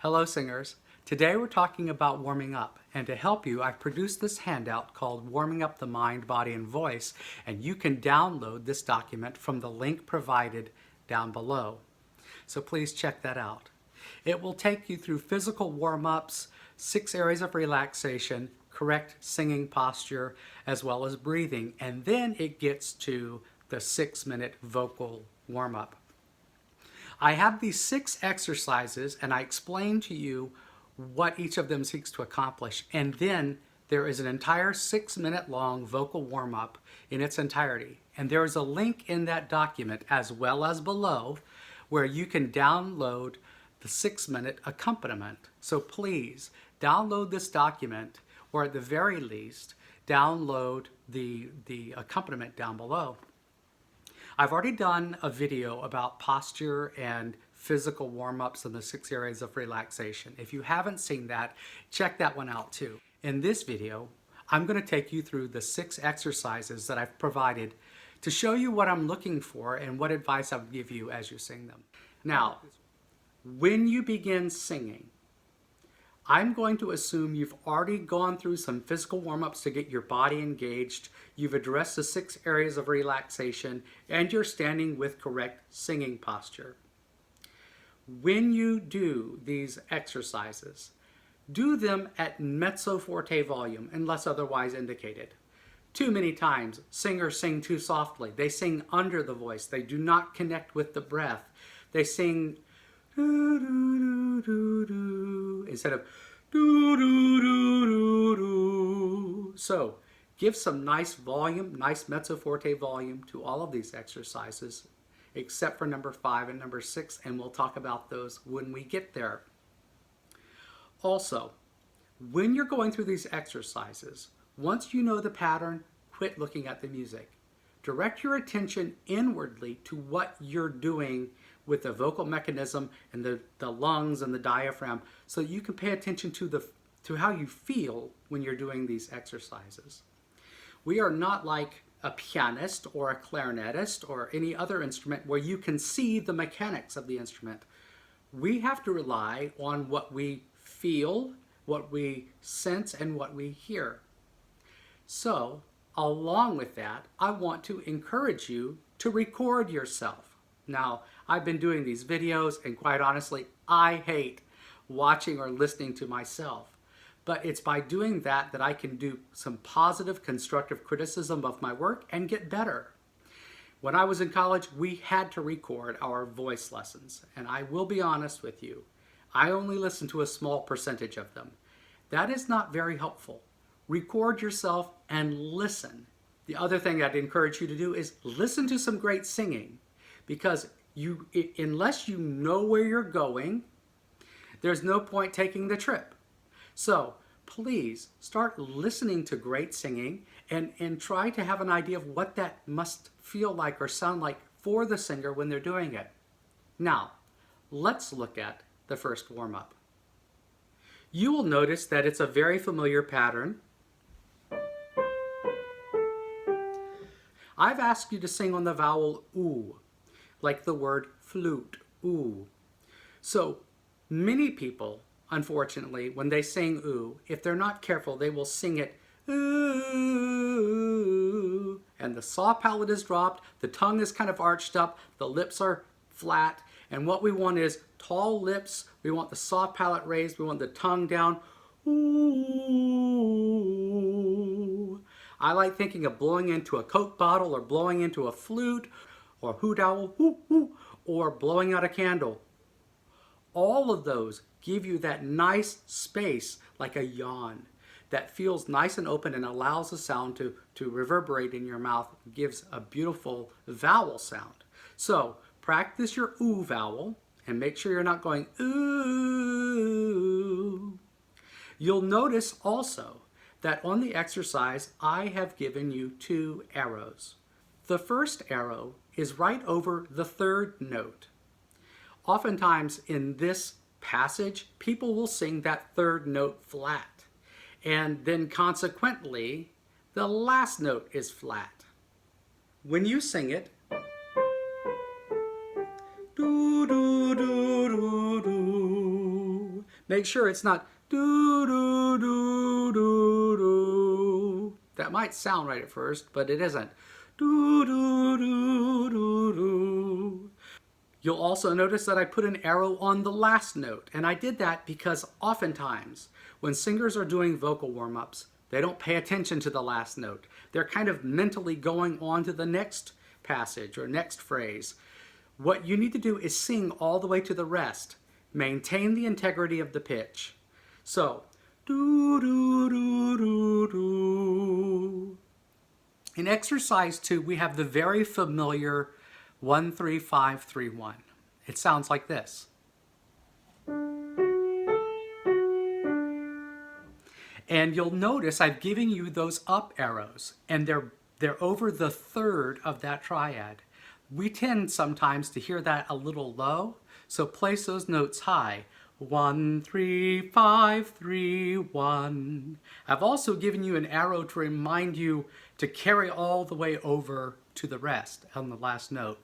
Hello singers. Today we're talking about warming up, and to help you I've produced this handout called Warming Up the Mind, Body, and Voice, and you can download this document from the link provided down below. So please check that out. It will take you through physical warm-ups, 6 areas of relaxation, correct singing posture, as well as breathing, and then it gets to the 6-minute vocal warm-up. I have these 6 exercises and I explain to you what each of them seeks to accomplish, and then there is an entire 6-minute long vocal warm-up in its entirety, and there is a link in that document as well as below where you can download the 6-minute accompaniment. So please download this document, or at the very least download the accompaniment down below. I've already done a video about posture and physical warm-ups in the 6 areas of relaxation. If you haven't seen that, check that one out too. In this video, I'm going to take you through the 6 exercises that I've provided to show you what I'm looking for and what advice I would give you as you sing them. Now, when you begin singing, I'm going to assume you've already gone through some physical warm-ups to get your body engaged, you've addressed the 6 areas of relaxation, and you're standing with correct singing posture. When you do these exercises, do them at mezzo forte volume unless otherwise indicated. Too many times, singers sing too softly. They sing under the voice. They do not connect with the breath. They sing doo, doo, doo, doo, doo, instead of doo, doo, doo, doo, doo. So give some nice volume, nice mezzo forte volume to all of these exercises, except for number 5 and number 6, and we'll talk about those when we get there. Also, when you're going through these exercises, once you know the pattern, quit looking at the music. Direct your attention inwardly to what you're doing with the vocal mechanism and the lungs and the diaphragm, so you can pay attention to how you feel when you're doing these exercises. We are not like a pianist or a clarinetist or any other instrument where you can see the mechanics of the instrument. We have to rely on what we feel, what we sense, and what we hear. So, along with that, I want to encourage you to record yourself. Now, I've been doing these videos, and quite honestly, I hate watching or listening to myself. But it's by doing that that I can do some positive, constructive criticism of my work and get better. When I was in college, we had to record our voice lessons, and I will be honest with you, I only listened to a small percentage of them. That is not very helpful. Record yourself and listen. The other thing I'd encourage you to do is listen to some great singing, because unless you know where you're going, there's no point taking the trip. So please start listening to great singing and try to have an idea of what that must feel like or sound like for the singer when they're doing it. Now, let's look at the first warm-up. You will notice that it's a very familiar pattern. I've asked you to sing on the vowel oo, like the word flute, ooh. So many people, unfortunately, when they sing ooh, if they're not careful, they will sing it ooh, and the saw palate is dropped, the tongue is kind of arched up, the lips are flat, and what we want is tall lips, we want the saw palate raised, we want the tongue down, ooh. I like thinking of blowing into a Coke bottle or blowing into a flute or hoot owl, hoo, hoo, or blowing out a candle. All of those give you that nice space like a yawn that feels nice and open and allows the sound to reverberate in your mouth, gives a beautiful vowel sound. So practice your ooh vowel and make sure you're not going ooh. You'll notice also that on the exercise, I have given you 2 arrows. The first arrow is right over the 3rd note. Oftentimes in this passage, people will sing that 3rd note flat, and then consequently, the last note is flat. When you sing it, do, do, do, do, do, Make sure it's not do do do do do. That might sound right at first, but it isn't. Do do do do do. You'll also notice that I put an arrow on the last note, and I did that because oftentimes when singers are doing vocal warm-ups, they don't pay attention to the last note. They're kind of mentally going on to the next passage or next phrase. What you need to do is sing all the way to the rest. Maintain the integrity of the pitch. So, do do do do do. In exercise 2, we have the very familiar 1-3-5-3-1. It sounds like this. And you'll notice I've given you those up arrows, and they're over the third of that triad. We tend sometimes to hear that a little low, so place those notes high. 1-3-5-3-1. I've also given you an arrow to remind you to carry all the way over to the rest on the last note.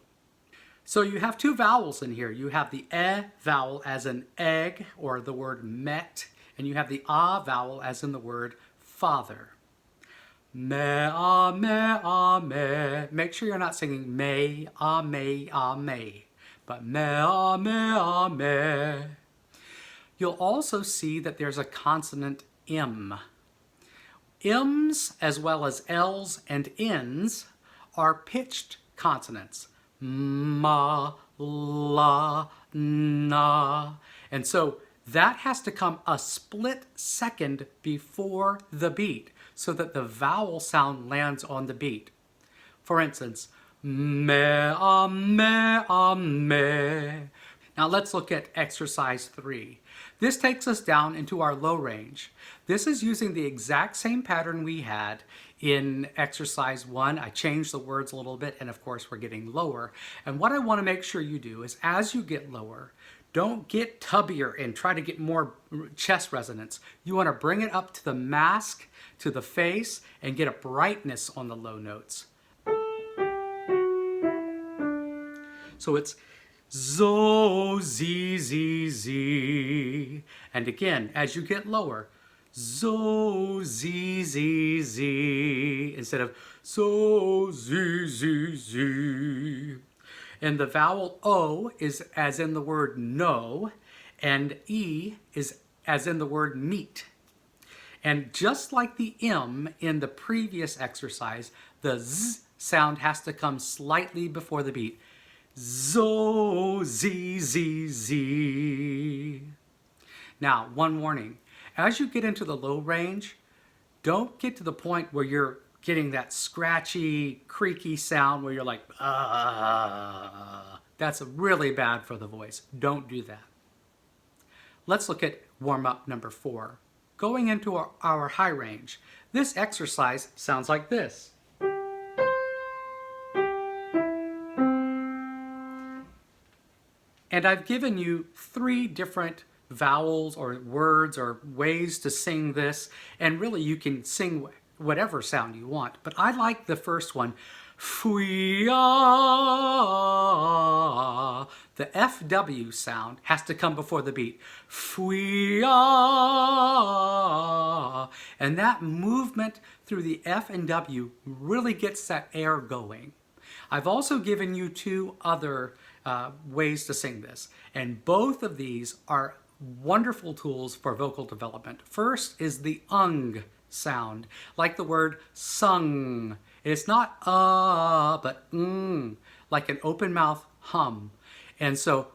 So you have two vowels in here. You have the E vowel as in egg or the word met, and you have the A vowel as in the word father. Me, ah, me, ah, me. Make sure you're not singing me, ah, me, ah, me, but me, ah, me, ah, me. You'll also see that there's a consonant M. M's as well as L's and N's are pitched consonants. Ma, la, na. And so that has to come a split second before the beat so that the vowel sound lands on the beat. For instance, me, ah, me, ah, me. Now let's look at exercise 3. This takes us down into our low range. This is using the exact same pattern we had in exercise 1. I changed the words a little bit, and of course we're getting lower. And what I want to make sure you do is as you get lower, don't get tubbier and try to get more chest resonance. You want to bring it up to the mask, to the face, and get a brightness on the low notes. So it's zo, z, z, z. And again, as you get lower, zo, z, z, z, instead of so, z, z, z. And the vowel O is as in the word no, and E is as in the word meat. And just like the M in the previous exercise, the Z sound has to come slightly before the beat. Zo, z, z, z. Now, one warning. As you get into the low range, don't get to the point where you're getting that scratchy, creaky sound where you're like, ah. That's really bad for the voice. Don't do that. Let's look at warm-up number 4. Going into our high range, this exercise sounds like this. And I've given you 3 different vowels or words or ways to sing this, and really you can sing whatever sound you want. But I like the first one, fui-ah. The FW sound has to come before the beat. Fui-ah. And that movement through the F and W really gets that air going. I've also given you 2 other ways to sing this, and both of these are wonderful tools for vocal development. First is the ung sound, like the word sung. It's not but like an open mouth hum. And so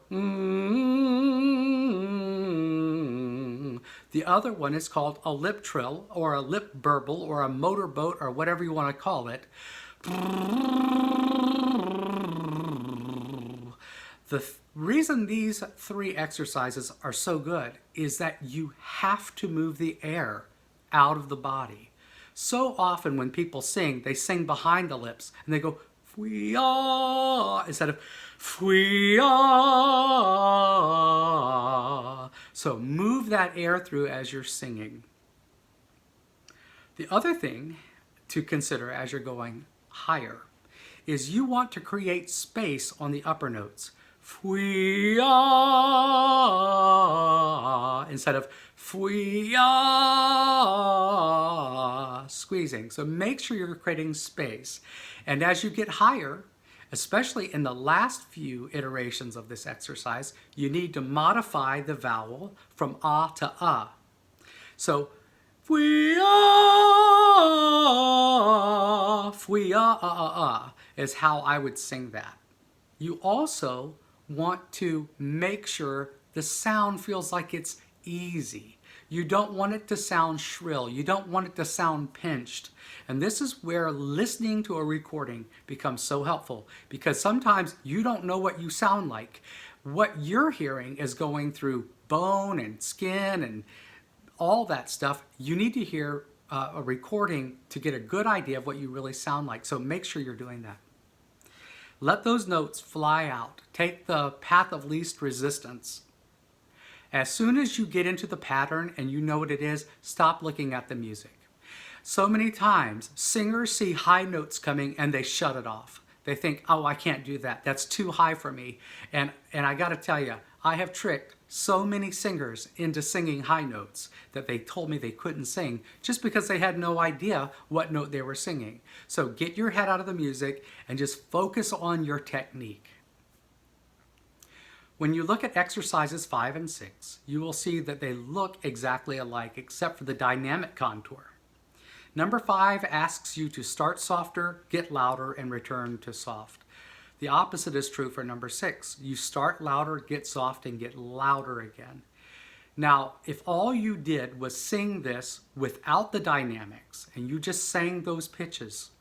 the other one is called a lip trill or a lip burble or a motorboat or whatever you want to call it. The reason these 3 exercises are so good is that you have to move the air out of the body. So often when people sing, they sing behind the lips and they go fui-ah instead of fui-ah. So move that air through as you're singing. The other thing to consider as you're going higher is you want to create space on the upper notes. fwee-ah, instead of fwee-ah, squeezing. So make sure you're creating space. And as you get higher, especially in the last few iterations of this exercise, you need to modify the vowel from ah to ah. So, fwee-ah, fwee-ah, is how I would sing that. You also want to make sure the sound feels like it's easy. You don't want it to sound shrill. You don't want it to sound pinched. And this is where listening to a recording becomes so helpful, because sometimes you don't know what you sound like. What you're hearing is going through bone and skin and all that stuff. You need to hear a recording to get a good idea of what you really sound like. So make sure you're doing that. Let those notes fly out. Take the path of least resistance. As soon as you get into the pattern and you know what it is, stop looking at the music. So many times, singers see high notes coming and they shut it off. They think, oh, I can't do that. That's too high for me. And I got to tell you, I have tricked so many singers into singing high notes that they told me they couldn't sing just because they had no idea what note they were singing. So get your head out of the music and just focus on your technique. When you look at exercises 5 and 6, you will see that they look exactly alike except for the dynamic contour. Number 5 asks you to start softer, get louder, and return to soft. The opposite is true for number 6. You start louder, get soft, and get louder again. Now, if all you did was sing this without the dynamics, and you just sang those pitches,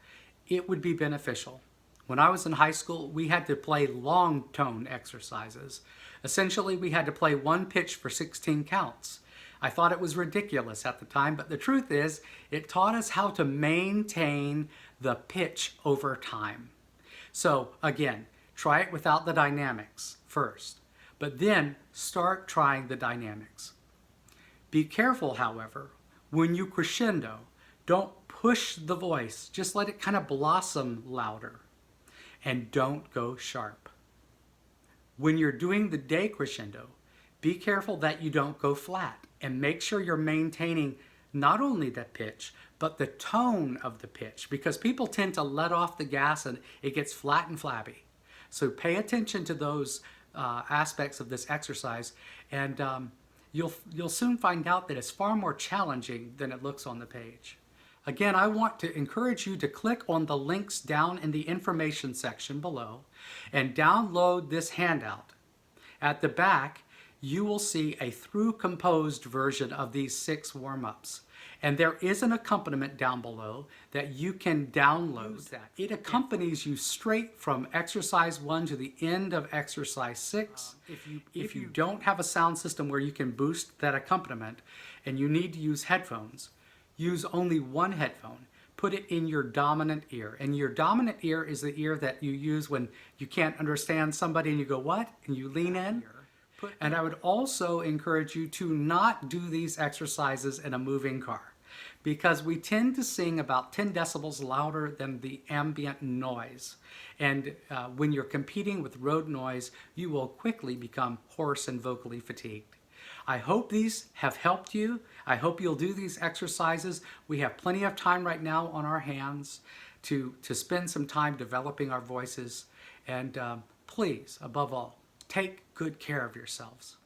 it would be beneficial. When I was in high school, we had to play long tone exercises. Essentially, we had to play one pitch for 16 counts. I thought it was ridiculous at the time, but the truth is, it taught us how to maintain the pitch over time. So again, try it without the dynamics first, but then start trying the dynamics. Be careful, however, when you crescendo, don't push the voice, just let it kind of blossom louder, and don't go sharp. When you're doing the decrescendo, be careful that you don't go flat, and make sure you're maintaining not only the pitch, but the tone of the pitch, because people tend to let off the gas and it gets flat and flabby. So pay attention to those aspects of this exercise, and you'll soon find out that it's far more challenging than it looks on the page. Again, I want to encourage you to click on the links down in the information section below and download this handout. At the back, you will see a through-composed version of these 6 warm-ups. And there is an accompaniment down below that you can download. It accompanies you straight from exercise 1 to the end of exercise 6. If you don't have a sound system where you can boost that accompaniment and you need to use headphones, use only one headphone. Put it in your dominant ear. And your dominant ear is the ear that you use when you can't understand somebody and you go, what? And you lean in. And I would also encourage you to not do these exercises in a moving car, because we tend to sing about 10 decibels louder than the ambient noise. And when you're competing with road noise, you will quickly become hoarse and vocally fatigued. I hope these have helped you. I hope you'll do these exercises. We have plenty of time right now on our hands to spend some time developing our voices. And please, above all, take good care of yourselves.